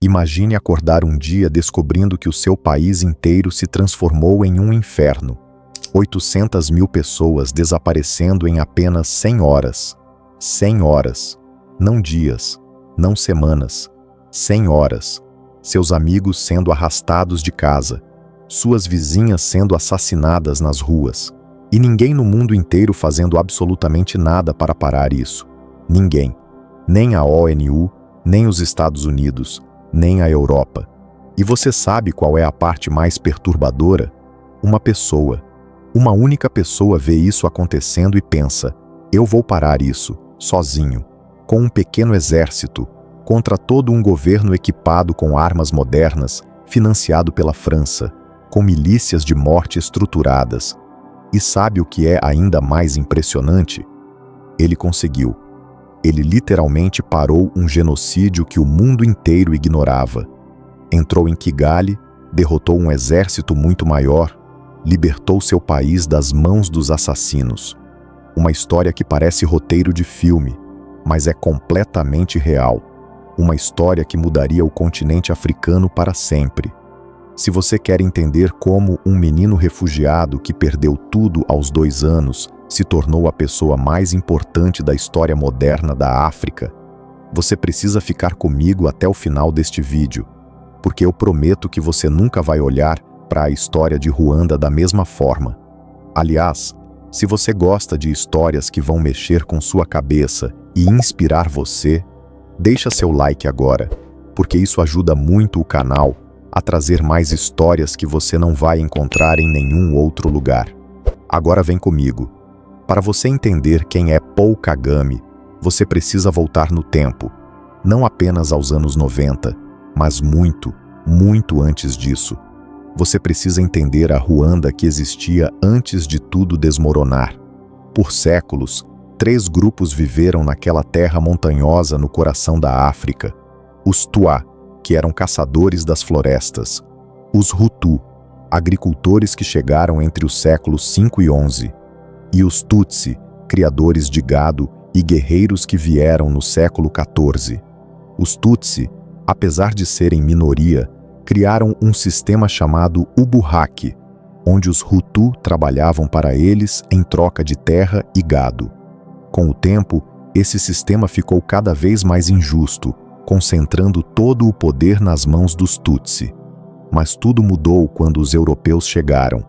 Imagine acordar um dia descobrindo que o seu país inteiro se transformou em um inferno. 800 mil pessoas desaparecendo em apenas 100 horas. 100 horas. Não dias, não semanas. 100 horas. Seus amigos sendo arrastados de casa. Suas vizinhas sendo assassinadas nas ruas. E ninguém no mundo inteiro fazendo absolutamente nada para parar isso. Ninguém. Nem a ONU, nem os Estados Unidos, nem a Europa. E você sabe qual é a parte mais perturbadora? Uma pessoa. Uma única pessoa vê isso acontecendo e pensa: eu vou parar isso, sozinho, com um pequeno exército, contra todo um governo equipado com armas modernas, financiado pela França, com milícias de morte estruturadas. E sabe o que é ainda mais impressionante? Ele conseguiu. Ele literalmente parou um genocídio que o mundo inteiro ignorava. Entrou em Kigali, derrotou um exército muito maior, libertou seu país das mãos dos assassinos. Uma história que parece roteiro de filme, mas é completamente real. Uma história que mudaria o continente africano para sempre. Se você quer entender como um menino refugiado que perdeu tudo aos 2 anos se tornou a pessoa mais importante da história moderna da África, você precisa ficar comigo até o final deste vídeo, porque eu prometo que você nunca vai olhar para a história de Ruanda da mesma forma. Aliás, se você gosta de histórias que vão mexer com sua cabeça e inspirar você, deixa seu like agora, porque isso ajuda muito o canal a trazer mais histórias que você não vai encontrar em nenhum outro lugar. Agora vem comigo. Para você entender quem é Paul Kagame, você precisa voltar no tempo, não apenas aos anos 90, mas muito, muito antes disso. Você precisa entender a Ruanda que existia antes de tudo desmoronar. Por séculos, 3 grupos viveram naquela terra montanhosa no coração da África. Os Twa, que eram caçadores das florestas. Os Hutu, agricultores que chegaram entre os séculos 5 e 11. E os Tutsi, criadores de gado e guerreiros que vieram no século 14. Os Tutsi, apesar de serem minoria, criaram um sistema chamado Ubuhaki, onde os Hutu trabalhavam para eles em troca de terra e gado. Com o tempo, esse sistema ficou cada vez mais injusto, concentrando todo o poder nas mãos dos Tutsi. Mas tudo mudou quando os europeus chegaram.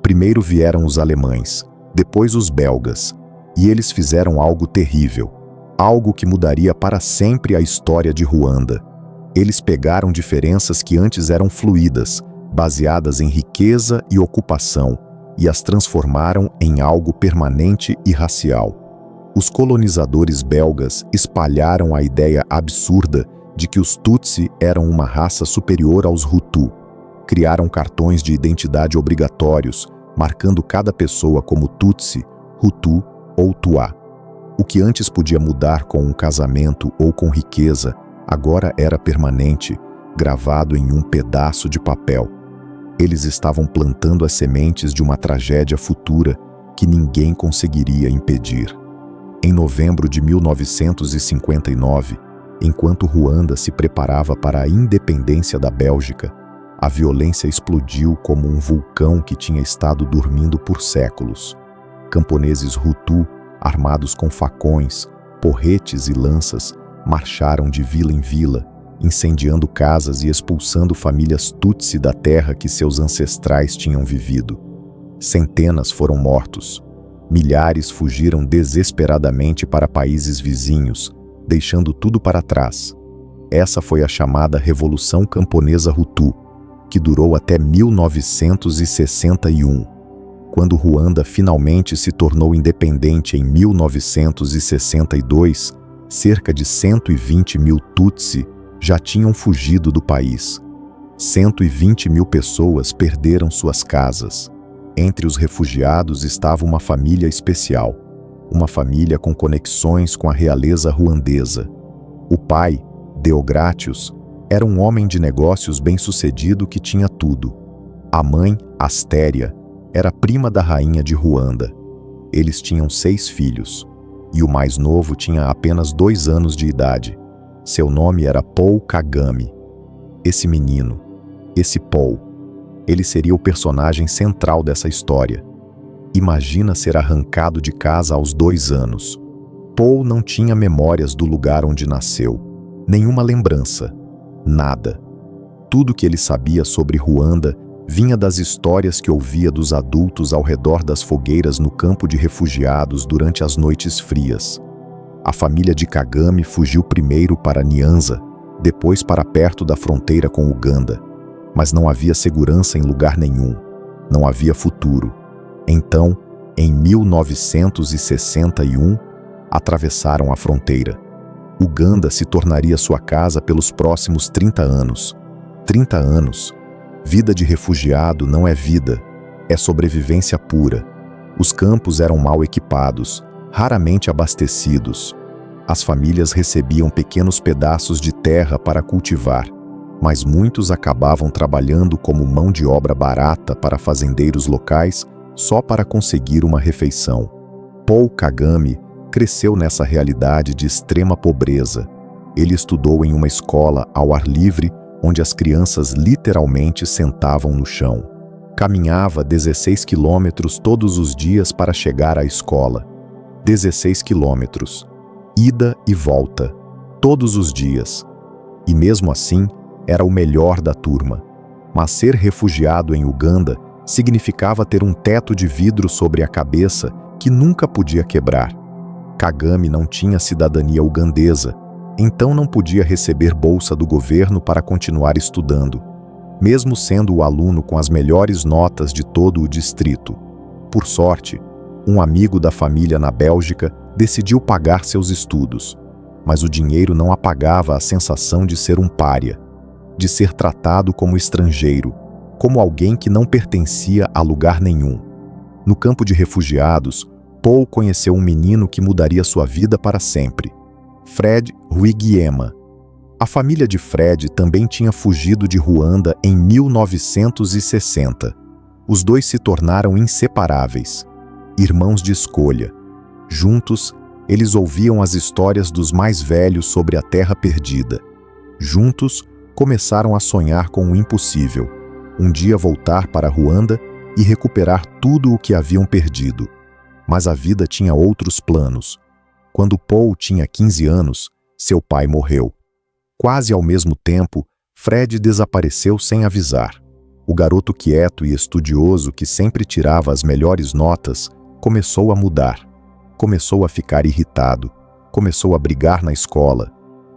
Primeiro vieram os alemães, depois os belgas, e eles fizeram algo terrível, algo que mudaria para sempre a história de Ruanda. Eles pegaram diferenças que antes eram fluídas, baseadas em riqueza e ocupação, e as transformaram em algo permanente e racial. Os colonizadores belgas espalharam a ideia absurda de que os Tutsi eram uma raça superior aos Hutu. Criaram cartões de identidade obrigatórios, marcando cada pessoa como Tutsi, Hutu ou Twa. O que antes podia mudar com um casamento ou com riqueza, agora era permanente, gravado em um pedaço de papel. Eles estavam plantando as sementes de uma tragédia futura que ninguém conseguiria impedir. Em novembro de 1959, enquanto Ruanda se preparava para a independência da Bélgica, a violência explodiu como um vulcão que tinha estado dormindo por séculos. Camponeses Hutu, armados com facões, porretes e lanças, marcharam de vila em vila, incendiando casas e expulsando famílias Tutsi da terra que seus ancestrais tinham vivido. Centenas foram mortos. Milhares fugiram desesperadamente para países vizinhos, deixando tudo para trás. Essa foi a chamada Revolução Camponesa Hutu, que durou até 1961. Quando Ruanda finalmente se tornou independente em 1962, cerca de 120 mil Tutsi já tinham fugido do país. 120 mil pessoas perderam suas casas. Entre os refugiados estava uma família especial, uma família com conexões com a realeza ruandesa. O pai, Deogratius, era um homem de negócios bem-sucedido que tinha tudo. A mãe, Astéria, era prima da rainha de Ruanda. Eles tinham 6 filhos, e o mais novo tinha apenas 2 anos de idade. Seu nome era Paul Kagame. Esse menino, esse Paul, ele seria o personagem central dessa história. Imagina ser arrancado de casa aos 2 anos. Paul não tinha memórias do lugar onde nasceu, nenhuma lembrança, nada. Tudo que ele sabia sobre Ruanda vinha das histórias que ouvia dos adultos ao redor das fogueiras no campo de refugiados durante as noites frias. A família de Kagame fugiu primeiro para Nyanza, depois para perto da fronteira com Uganda. Mas não havia segurança em lugar nenhum, não havia futuro. Então, em 1961, atravessaram a fronteira. Uganda se tornaria sua casa pelos próximos 30 anos. 30 anos. Vida de refugiado não é vida, é sobrevivência pura. Os campos eram mal equipados, raramente abastecidos. As famílias recebiam pequenos pedaços de terra para cultivar, mas muitos acabavam trabalhando como mão de obra barata para fazendeiros locais só para conseguir uma refeição. Paul Kagame cresceu nessa realidade de extrema pobreza. Ele estudou em uma escola ao ar livre, onde as crianças literalmente sentavam no chão. Caminhava 16 quilômetros todos os dias para chegar à escola. 16 quilômetros. Ida e volta. Todos os dias. E mesmo assim, era o melhor da turma. Mas ser refugiado em Uganda significava ter um teto de vidro sobre a cabeça que nunca podia quebrar. Kagame não tinha cidadania ugandesa, então não podia receber bolsa do governo para continuar estudando, mesmo sendo o aluno com as melhores notas de todo o distrito. Por sorte, um amigo da família na Bélgica decidiu pagar seus estudos, mas o dinheiro não apagava a sensação de ser um pária, de ser tratado como estrangeiro, como alguém que não pertencia a lugar nenhum. No campo de refugiados, Paul conheceu um menino que mudaria sua vida para sempre. Fred Rwigema. A família de Fred também tinha fugido de Ruanda em 1960. Os dois se tornaram inseparáveis, irmãos de escolha. Juntos, eles ouviam as histórias dos mais velhos sobre a terra perdida. Juntos, começaram a sonhar com o impossível: um dia voltar para Ruanda e recuperar tudo o que haviam perdido. Mas a vida tinha outros planos. Quando Paul tinha 15 anos, seu pai morreu. Quase ao mesmo tempo, Fred desapareceu sem avisar. O garoto quieto e estudioso que sempre tirava as melhores notas começou a mudar. Começou a ficar irritado. Começou a brigar na escola,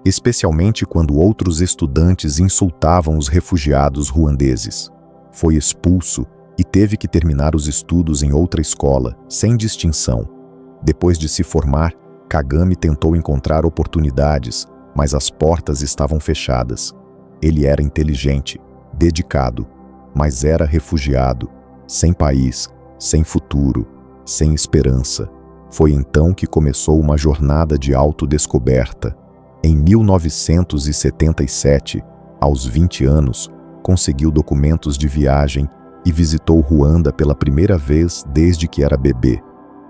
especialmente quando outros estudantes insultavam os refugiados ruandeses. Foi expulso e teve que terminar os estudos em outra escola, sem distinção. Depois de se formar, Kagame tentou encontrar oportunidades, mas as portas estavam fechadas. Ele era inteligente, dedicado, mas era refugiado, sem país, sem futuro, sem esperança. Foi então que começou uma jornada de autodescoberta. Em 1977, aos 20 anos, conseguiu documentos de viagem e visitou Ruanda pela primeira vez desde que era bebê.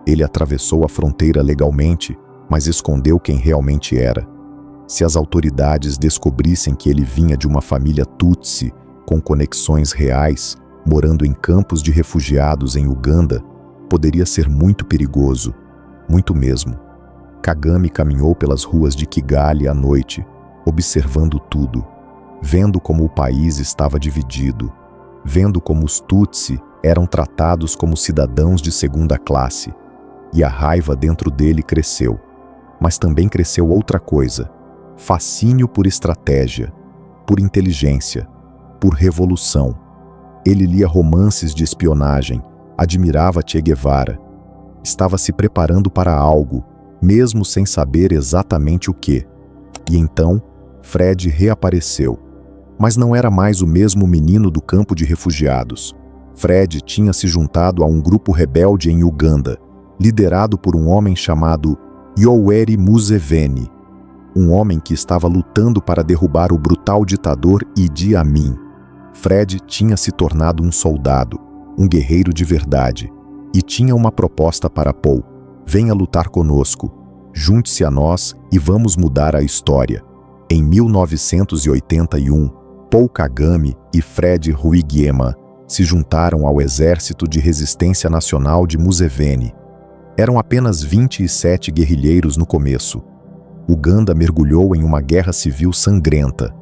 Ele atravessou a fronteira legalmente, mas escondeu quem realmente era. Se as autoridades descobrissem que ele vinha de uma família Tutsi, com conexões reais, morando em campos de refugiados em Uganda, poderia ser muito perigoso, muito mesmo. Kagame caminhou pelas ruas de Kigali à noite, observando tudo, vendo como o país estava dividido, vendo como os Tutsi eram tratados como cidadãos de segunda classe, e a raiva dentro dele cresceu. Mas também cresceu outra coisa: fascínio por estratégia, por inteligência, por revolução. Ele lia romances de espionagem, admirava Che Guevara. Estava se preparando para algo, mesmo sem saber exatamente o que. E então, Fred reapareceu. Mas não era mais o mesmo menino do campo de refugiados. Fred tinha se juntado a um grupo rebelde em Uganda, liderado por um homem chamado Yoweri Museveni, um homem que estava lutando para derrubar o brutal ditador Idi Amin. Fred tinha se tornado um soldado, um guerreiro de verdade, e tinha uma proposta para Paul: venha lutar conosco, junte-se a nós e vamos mudar a história. Em 1981, Paul Kagame e Fred Rwigema se juntaram ao Exército de Resistência Nacional de Museveni. Eram apenas 27 guerrilheiros no começo. Uganda mergulhou em uma guerra civil sangrenta.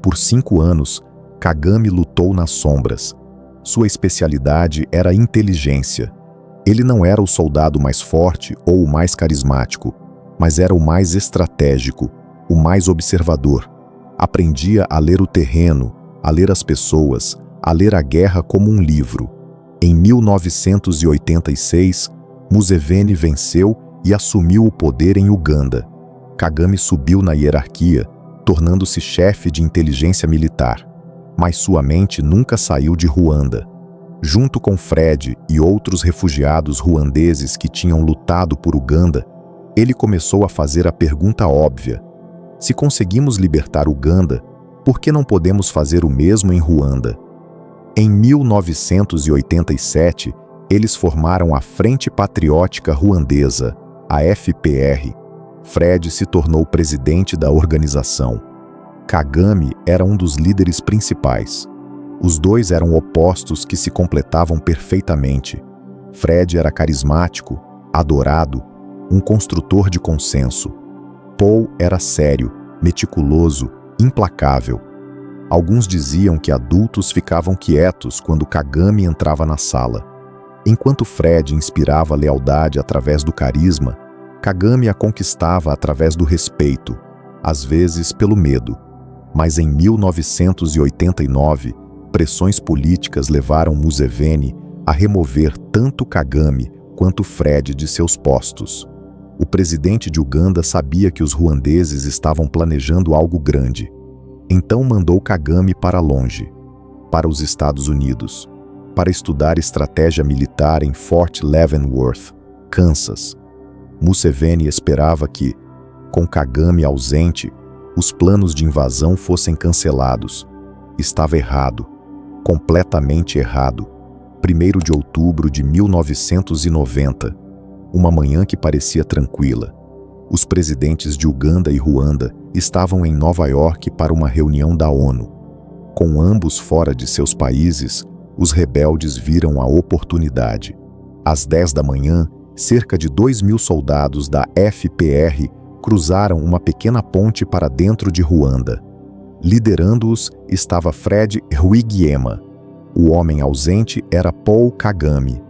Por 5 anos, Kagame lutou nas sombras. Sua especialidade era a inteligência. Ele não era o soldado mais forte ou o mais carismático, mas era o mais estratégico, o mais observador. Aprendia a ler o terreno, a ler as pessoas, a ler a guerra como um livro. Em 1986, Museveni venceu e assumiu o poder em Uganda. Kagame subiu na hierarquia, tornando-se chefe de inteligência militar. Mas sua mente nunca saiu de Ruanda. Junto com Fred e outros refugiados ruandeses que tinham lutado por Uganda, ele começou a fazer a pergunta óbvia: se conseguimos libertar Uganda, por que não podemos fazer o mesmo em Ruanda? Em 1987, eles formaram a Frente Patriótica Ruandesa, a FPR. Fred se tornou presidente da organização. Kagame era um dos líderes principais. Os dois eram opostos que se completavam perfeitamente. Fred era carismático, adorado, um construtor de consenso. Paul era sério, meticuloso, implacável. Alguns diziam que adultos ficavam quietos quando Kagame entrava na sala. Enquanto Fred inspirava lealdade através do carisma, Kagame a conquistava através do respeito, às vezes pelo medo. Mas em 1989, pressões políticas levaram Museveni a remover tanto Kagame quanto Fred de seus postos. O presidente de Uganda sabia que os ruandeses estavam planejando algo grande. Então mandou Kagame para longe, para os Estados Unidos, para estudar estratégia militar em Fort Leavenworth, Kansas. Museveni esperava que, com Kagame ausente, os planos de invasão fossem cancelados. Estava errado, completamente errado. 1º de outubro de 1990, uma manhã que parecia tranquila. Os presidentes de Uganda e Ruanda estavam em Nova York para uma reunião da ONU. Com ambos fora de seus países, os rebeldes viram a oportunidade. Às 10 da manhã, cerca de 2.000 soldados da FPR cruzaram uma pequena ponte para dentro de Ruanda. Liderando-os estava Fred Rwigema. O homem ausente era Paul Kagame,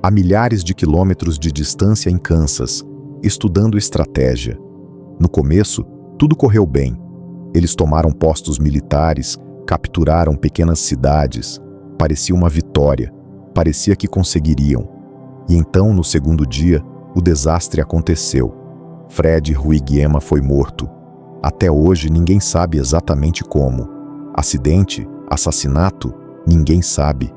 a milhares de quilômetros de distância em Kansas, estudando estratégia. No começo, tudo correu bem. Eles tomaram postos militares, capturaram pequenas cidades. Parecia uma vitória, parecia que conseguiriam. E então, no segundo dia, o desastre aconteceu. Fred Rwigema foi morto. Até hoje, ninguém sabe exatamente como. Acidente? Assassinato? Ninguém sabe.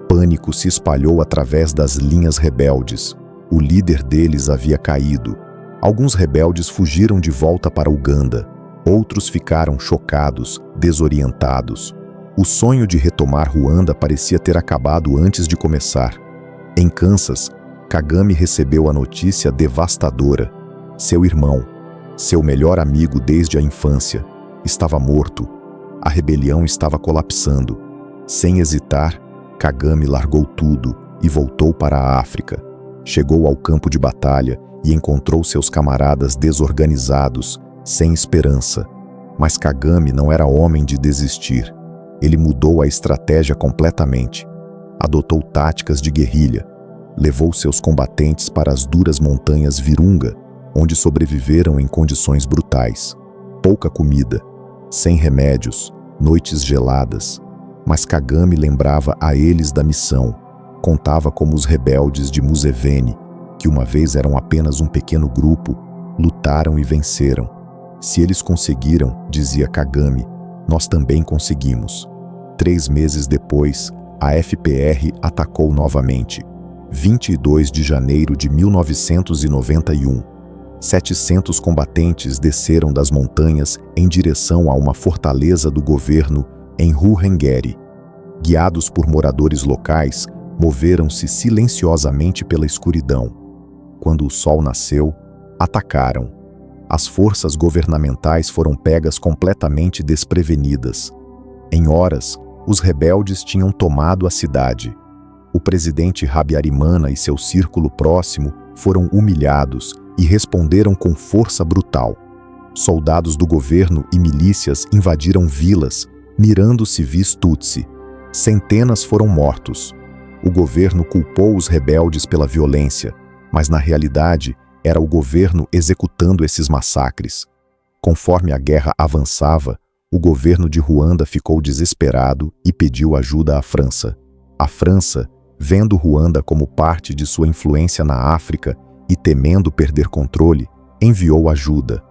Pânico se espalhou através das linhas rebeldes. O líder deles havia caído. Alguns rebeldes fugiram de volta para Uganda. Outros ficaram chocados, desorientados. O sonho de retomar Ruanda parecia ter acabado antes de começar. Em Kansas, Kagame recebeu a notícia devastadora. Seu irmão, seu melhor amigo desde a infância, estava morto. A rebelião estava colapsando. Sem hesitar, Kagame largou tudo e voltou para a África. Chegou ao campo de batalha e encontrou seus camaradas desorganizados, sem esperança. Mas Kagame não era homem de desistir. Ele mudou a estratégia completamente. Adotou táticas de guerrilha. Levou seus combatentes para as duras montanhas Virunga, onde sobreviveram em condições brutais. Pouca comida, sem remédios, noites geladas. Mas Kagame lembrava a eles da missão. Contava como os rebeldes de Museveni, que uma vez eram apenas um pequeno grupo, lutaram e venceram. Se eles conseguiram, dizia Kagame, nós também conseguimos. 3 meses depois, a FPR atacou novamente. 22 de janeiro de 1991. 700 combatentes desceram das montanhas em direção a uma fortaleza do governo em Ruhengeri. Guiados por moradores locais, moveram-se silenciosamente pela escuridão. Quando o sol nasceu, atacaram. As forças governamentais foram pegas completamente desprevenidas. Em horas, os rebeldes tinham tomado a cidade. O presidente Habyarimana e seu círculo próximo foram humilhados e responderam com força brutal. Soldados do governo e milícias invadiram vilas, mirando civis Tutsi. Centenas foram mortos. O governo culpou os rebeldes pela violência, mas na realidade era o governo executando esses massacres. Conforme a guerra avançava, o governo de Ruanda ficou desesperado e pediu ajuda à França. A França, vendo Ruanda como parte de sua influência na África e temendo perder controle, enviou ajuda,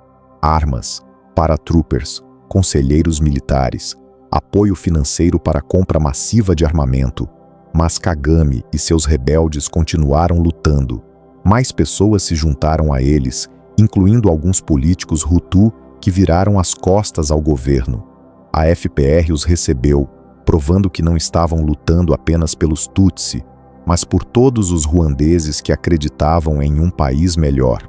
armas, paratroopers, conselheiros militares, apoio financeiro para a compra massiva de armamento. Mas Kagame e seus rebeldes continuaram lutando. Mais pessoas se juntaram a eles, incluindo alguns políticos Hutu que viraram as costas ao governo. A FPR os recebeu, provando que não estavam lutando apenas pelos Tutsi, mas por todos os ruandeses que acreditavam em um país melhor.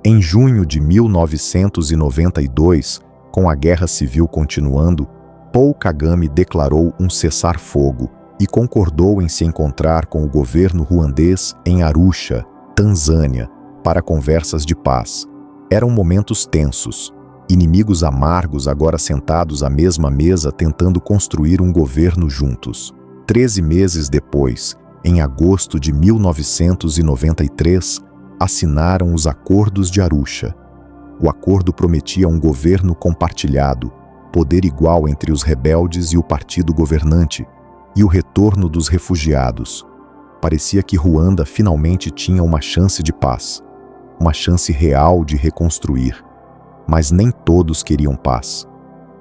Em junho de 1992, com a guerra civil continuando, Paul Kagame declarou um cessar-fogo e concordou em se encontrar com o governo ruandês em Arusha, Tanzânia, para conversas de paz. Eram momentos tensos, inimigos amargos agora sentados à mesma mesa tentando construir um governo juntos. 13 meses depois, em agosto de 1993, assinaram os Acordos de Arusha. O acordo prometia um governo compartilhado, poder igual entre os rebeldes e o partido governante, e o retorno dos refugiados. Parecia que Ruanda finalmente tinha uma chance de paz, uma chance real de reconstruir. Mas nem todos queriam paz.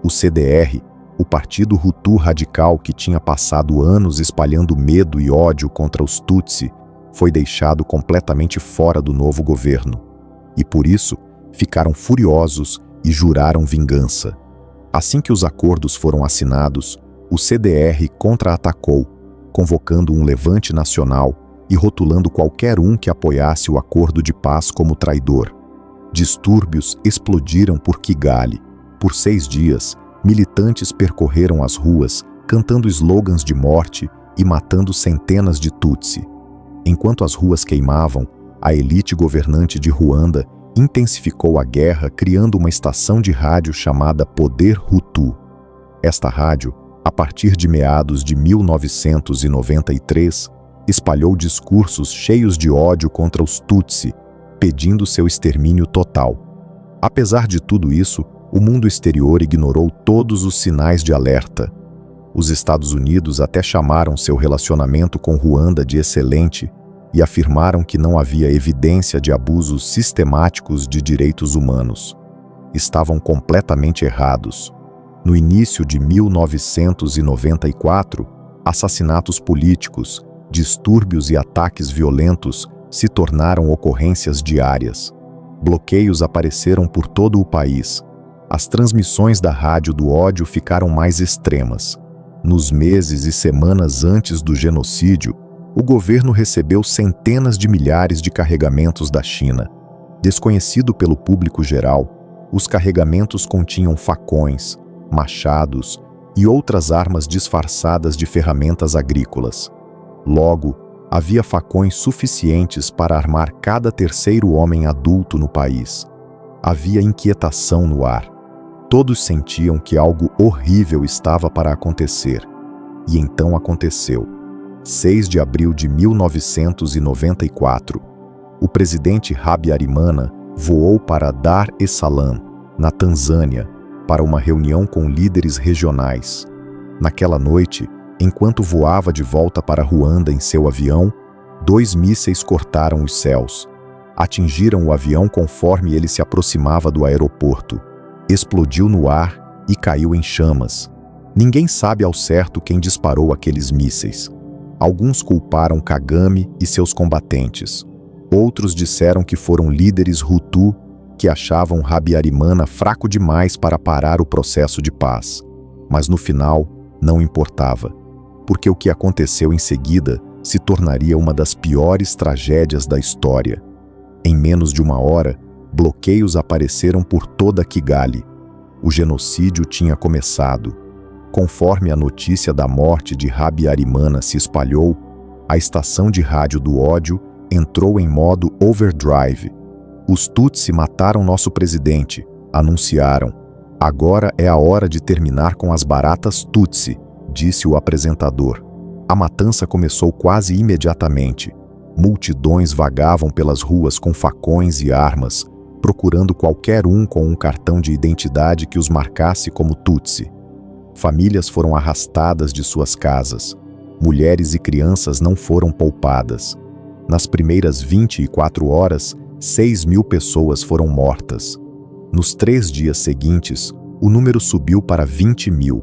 O CDR, o partido Hutu radical que tinha passado anos espalhando medo e ódio contra os Tutsi, foi deixado completamente fora do novo governo. E por isso, ficaram furiosos e juraram vingança. Assim que os acordos foram assinados, o CDR contra-atacou, convocando um levante nacional e rotulando qualquer um que apoiasse o acordo de paz como traidor. Distúrbios explodiram por Kigali. Por 6 dias, militantes percorreram as ruas, cantando slogans de morte e matando centenas de Tutsi. Enquanto as ruas queimavam, a elite governante de Ruanda intensificou a guerra criando uma estação de rádio chamada Poder Hutu. Esta rádio, a partir de meados de 1993, espalhou discursos cheios de ódio contra os Tutsi, pedindo seu extermínio total. Apesar de tudo isso, o mundo exterior ignorou todos os sinais de alerta. Os Estados Unidos até chamaram seu relacionamento com Ruanda de excelente e afirmaram que não havia evidência de abusos sistemáticos de direitos humanos. Estavam completamente errados. No início de 1994, assassinatos políticos, distúrbios e ataques violentos se tornaram ocorrências diárias. Bloqueios apareceram por todo o país. As transmissões da rádio do ódio ficaram mais extremas. Nos meses e semanas antes do genocídio, o governo recebeu centenas de milhares de carregamentos da China. Desconhecido pelo público geral, os carregamentos continham facões, machados e outras armas disfarçadas de ferramentas agrícolas. Logo, havia facões suficientes para armar cada terceiro homem adulto no país. Havia inquietação no ar. Todos sentiam que algo horrível estava para acontecer. E então aconteceu. 6 de abril de 1994, o presidente Habyarimana voou para Dar es Salaam, na Tanzânia, para uma reunião com líderes regionais. Naquela noite, enquanto voava de volta para Ruanda em seu avião, 2 mísseis cortaram os céus. Atingiram o avião conforme ele se aproximava do aeroporto. Explodiu no ar e caiu em chamas. Ninguém sabe ao certo quem disparou aqueles mísseis. Alguns culparam Kagame e seus combatentes. Outros disseram que foram líderes Hutu que achavam Habyarimana fraco demais para parar o processo de paz. Mas no final, não importava, porque o que aconteceu em seguida se tornaria uma das piores tragédias da história. Em menos de 1 hora, bloqueios apareceram por toda Kigali. O genocídio tinha começado. Conforme a notícia da morte de Habyarimana se espalhou, a estação de rádio do ódio entrou em modo overdrive. Os Tutsi mataram nosso presidente, anunciaram. Agora é a hora de terminar com as baratas Tutsi, disse o apresentador. A matança começou quase imediatamente. Multidões vagavam pelas ruas com facões e armas, procurando qualquer um com um cartão de identidade que os marcasse como Tutsi. Famílias foram arrastadas de suas casas. Mulheres e crianças não foram poupadas. Nas primeiras 24 horas, 6.000 pessoas foram mortas. Nos 3 dias seguintes, o número subiu para 20.000.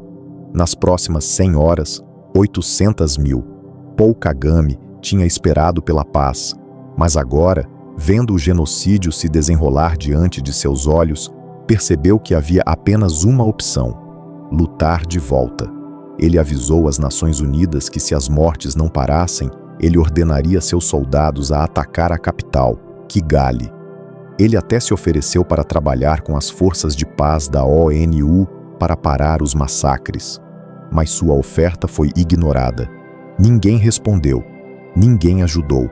Nas próximas 100 horas, 800.000. Paul Kagame tinha esperado pela paz, mas agora, vendo o genocídio se desenrolar diante de seus olhos, percebeu que havia apenas uma opção: lutar de volta. Ele avisou às Nações Unidas que, se as mortes não parassem, ele ordenaria seus soldados a atacar a capital, Kigali. Ele até se ofereceu para trabalhar com as forças de paz da ONU para parar os massacres. Mas sua oferta foi ignorada. Ninguém respondeu. Ninguém ajudou.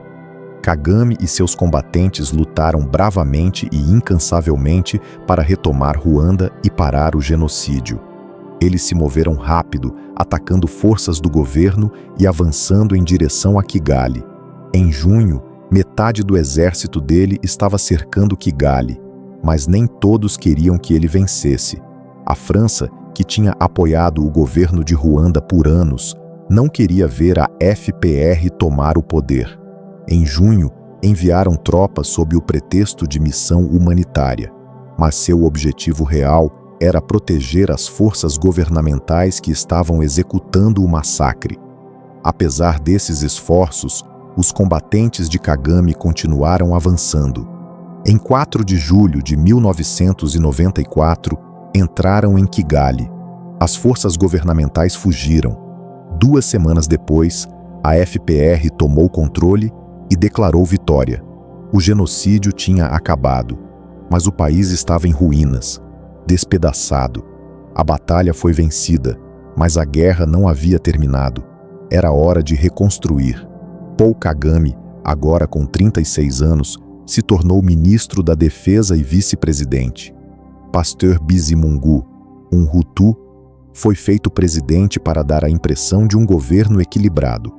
Kagame e seus combatentes lutaram bravamente e incansavelmente para retomar Ruanda e parar o genocídio. Eles se moveram rápido, atacando forças do governo e avançando em direção a Kigali. Em junho, metade do exército dele estava cercando Kigali, mas nem todos queriam que ele vencesse. A França, que tinha apoiado o governo de Ruanda por anos, não queria ver a FPR tomar o poder. Em junho, enviaram tropas sob o pretexto de missão humanitária, mas seu objetivo real era proteger as forças governamentais que estavam executando o massacre. Apesar desses esforços, os combatentes de Kagame continuaram avançando. Em 4 de julho de 1994, entraram em Kigali. As forças governamentais fugiram. 2 semanas depois, a FPR tomou o controle e declarou vitória. O genocídio tinha acabado, mas o país estava em ruínas, despedaçado. A batalha foi vencida, mas a guerra não havia terminado. Era hora de reconstruir. Paul Kagame, agora com 36 anos, se tornou ministro da Defesa e vice-presidente. Pasteur Bizimungu, um Hutu, foi feito presidente para dar a impressão de um governo equilibrado.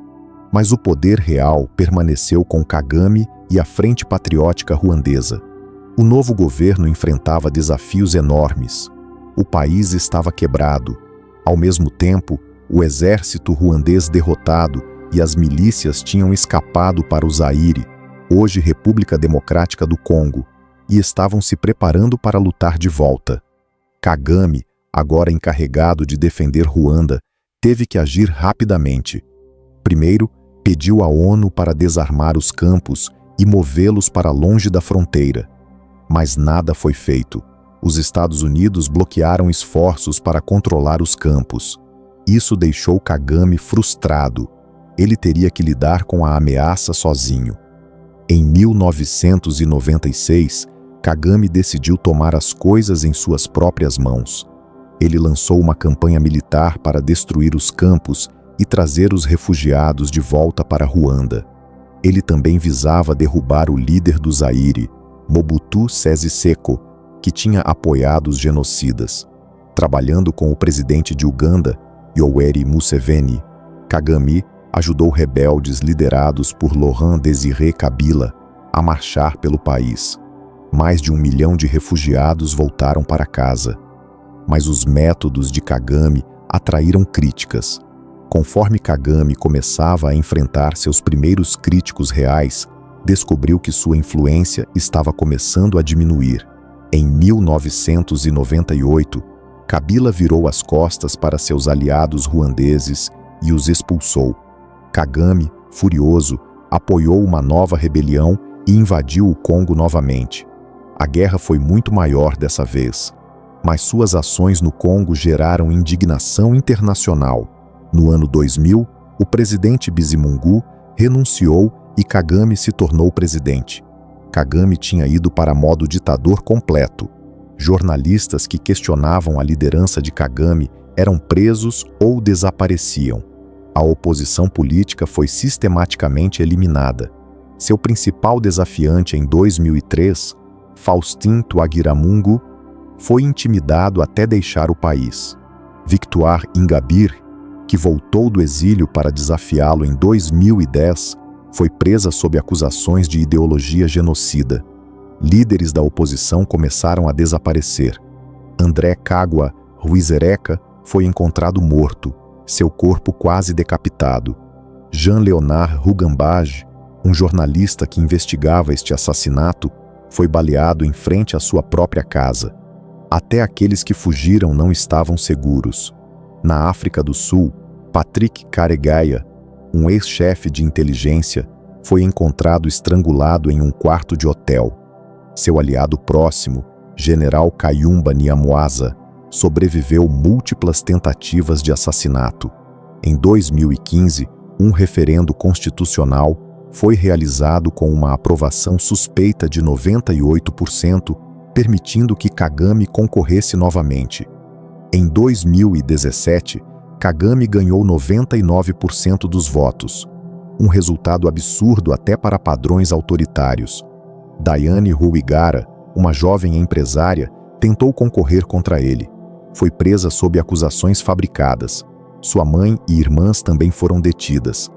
Mas o poder real permaneceu com Kagame e a Frente Patriótica Ruandesa. O novo governo enfrentava desafios enormes. O país estava quebrado. Ao mesmo tempo, o exército ruandês derrotado e as milícias tinham escapado para o Zaire, hoje República Democrática do Congo, e estavam se preparando para lutar de volta. Kagame, agora encarregado de defender Ruanda, teve que agir rapidamente. Primeiro, pediu à ONU para desarmar os campos e movê-los para longe da fronteira. Mas nada foi feito. Os Estados Unidos bloquearam esforços para controlar os campos. Isso deixou Kagame frustrado. Ele teria que lidar com a ameaça sozinho. Em 1996, Kagame decidiu tomar as coisas em suas próprias mãos. Ele lançou uma campanha militar para destruir os campos e trazer os refugiados de volta para Ruanda. Ele também visava derrubar o líder do Zaire, Mobutu Sese Seko, que tinha apoiado os genocidas. Trabalhando com o presidente de Uganda, Yoweri Museveni, Kagame ajudou rebeldes liderados por Laurent Désiré Kabila a marchar pelo país. Mais de 1 milhão de refugiados voltaram para casa. Mas os métodos de Kagame atraíram críticas. Conforme Kagame começava a enfrentar seus primeiros críticos reais, descobriu que sua influência estava começando a diminuir. Em 1998, Kabila virou as costas para seus aliados ruandeses e os expulsou. Kagame, furioso, apoiou uma nova rebelião e invadiu o Congo novamente. A guerra foi muito maior dessa vez, mas suas ações no Congo geraram indignação internacional. No ano 2000, o presidente Bizimungu renunciou e Kagame se tornou presidente. Kagame tinha ido para modo ditador completo. Jornalistas que questionavam a liderança de Kagame eram presos ou desapareciam. A oposição política foi sistematicamente eliminada. Seu principal desafiante em 2003, Faustin Twagiramungu, foi intimidado até deixar o país. Victoire Ingabire, que voltou do exílio para desafiá-lo em 2010, foi presa sob acusações de ideologia genocida. Líderes da oposição começaram a desaparecer. André Kagwa Rwizereka foi encontrado morto, seu corpo quase decapitado. Jean-Léonard Rugambage, um jornalista que investigava este assassinato, foi baleado em frente à sua própria casa. Até aqueles que fugiram não estavam seguros. Na África do Sul, Patrick Karegeya, um ex-chefe de inteligência, foi encontrado estrangulado em um quarto de hotel. Seu aliado próximo, General Kayumba Nyamwasa, sobreviveu múltiplas tentativas de assassinato. Em 2015, um referendo constitucional foi realizado com uma aprovação suspeita de 98%, permitindo que Kagame concorresse novamente. Em 2017, Kagame ganhou 99% dos votos, um resultado absurdo até para padrões autoritários. Diane Rwigara, uma jovem empresária, tentou concorrer contra ele. Foi presa sob acusações fabricadas. Sua mãe e irmãs também foram detidas.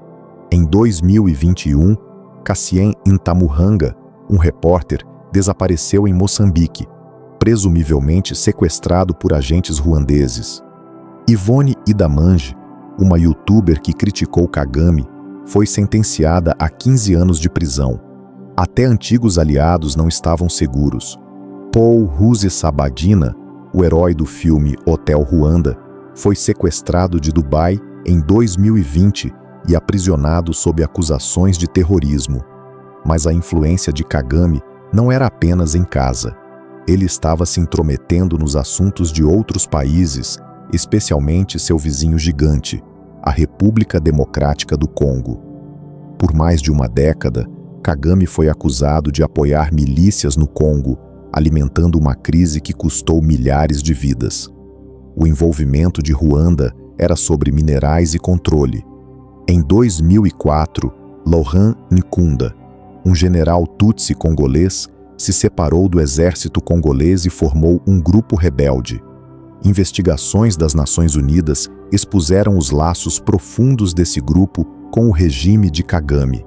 Em 2021, Cassien Ntamuhanga, um repórter, desapareceu em Moçambique, presumivelmente sequestrado por agentes ruandeses. Yvonne Idamange, uma youtuber que criticou Kagame, foi sentenciada a 15 anos de prisão. Até antigos aliados não estavam seguros. Paul Rusesabagina, o herói do filme Hotel Ruanda, foi sequestrado de Dubai em 2020 e aprisionado sob acusações de terrorismo. Mas a influência de Kagame não era apenas em casa. Ele estava se intrometendo nos assuntos de outros países, especialmente seu vizinho gigante, a República Democrática do Congo. Por mais de uma década, Kagame foi acusado de apoiar milícias no Congo, alimentando uma crise que custou milhares de vidas. O envolvimento de Ruanda era sobre minerais e controle. Em 2004, Laurent Nkunda, um general tutsi congolês, se separou do exército congolês e formou um grupo rebelde. Investigações das Nações Unidas expuseram os laços profundos desse grupo com o regime de Kagame.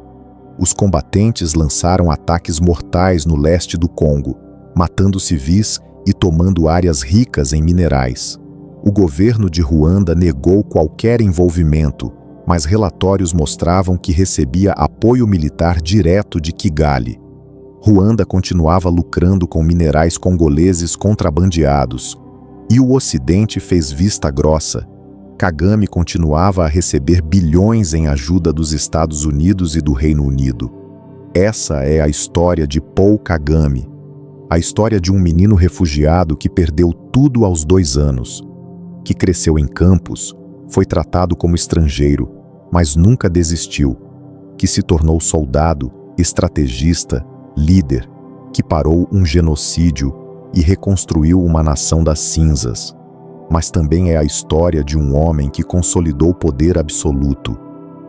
Os combatentes lançaram ataques mortais no leste do Congo, matando civis e tomando áreas ricas em minerais. O governo de Ruanda negou qualquer envolvimento, mas relatórios mostravam que recebia apoio militar direto de Kigali. Ruanda continuava lucrando com minerais congoleses contrabandeados, e o Ocidente fez vista grossa. Kagame continuava a receber bilhões em ajuda dos Estados Unidos e do Reino Unido. Essa é a história de Paul Kagame, a história de um menino refugiado que perdeu tudo aos 2 anos, que cresceu em campos, foi tratado como estrangeiro, mas nunca desistiu, que se tornou soldado, estrategista, líder, que parou um genocídio e reconstruiu uma nação das cinzas. Mas também é a história de um homem que consolidou poder absoluto,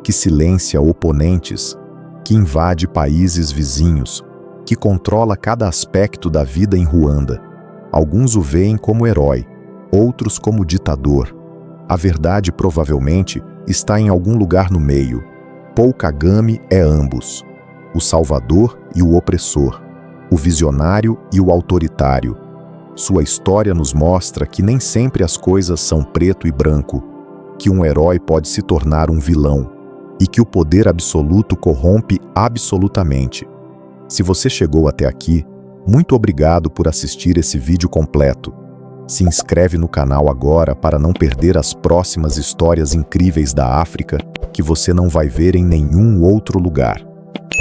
que silencia oponentes, que invade países vizinhos, que controla cada aspecto da vida em Ruanda. Alguns o veem como herói, outros como ditador. A verdade provavelmente está em algum lugar no meio. Paul Kagame é ambos, o salvador e o opressor, o visionário e o autoritário. Sua história nos mostra que nem sempre as coisas são preto e branco, que um herói pode se tornar um vilão e que o poder absoluto corrompe absolutamente. Se você chegou até aqui, muito obrigado por assistir esse vídeo completo. Se inscreve no canal agora para não perder as próximas histórias incríveis da África que você não vai ver em nenhum outro lugar.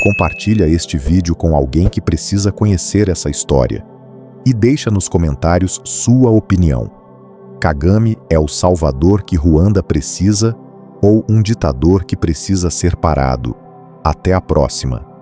Compartilha este vídeo com alguém que precisa conhecer essa história. E deixa nos comentários sua opinião. Kagame é o salvador que Ruanda precisa ou um ditador que precisa ser parado? Até a próxima!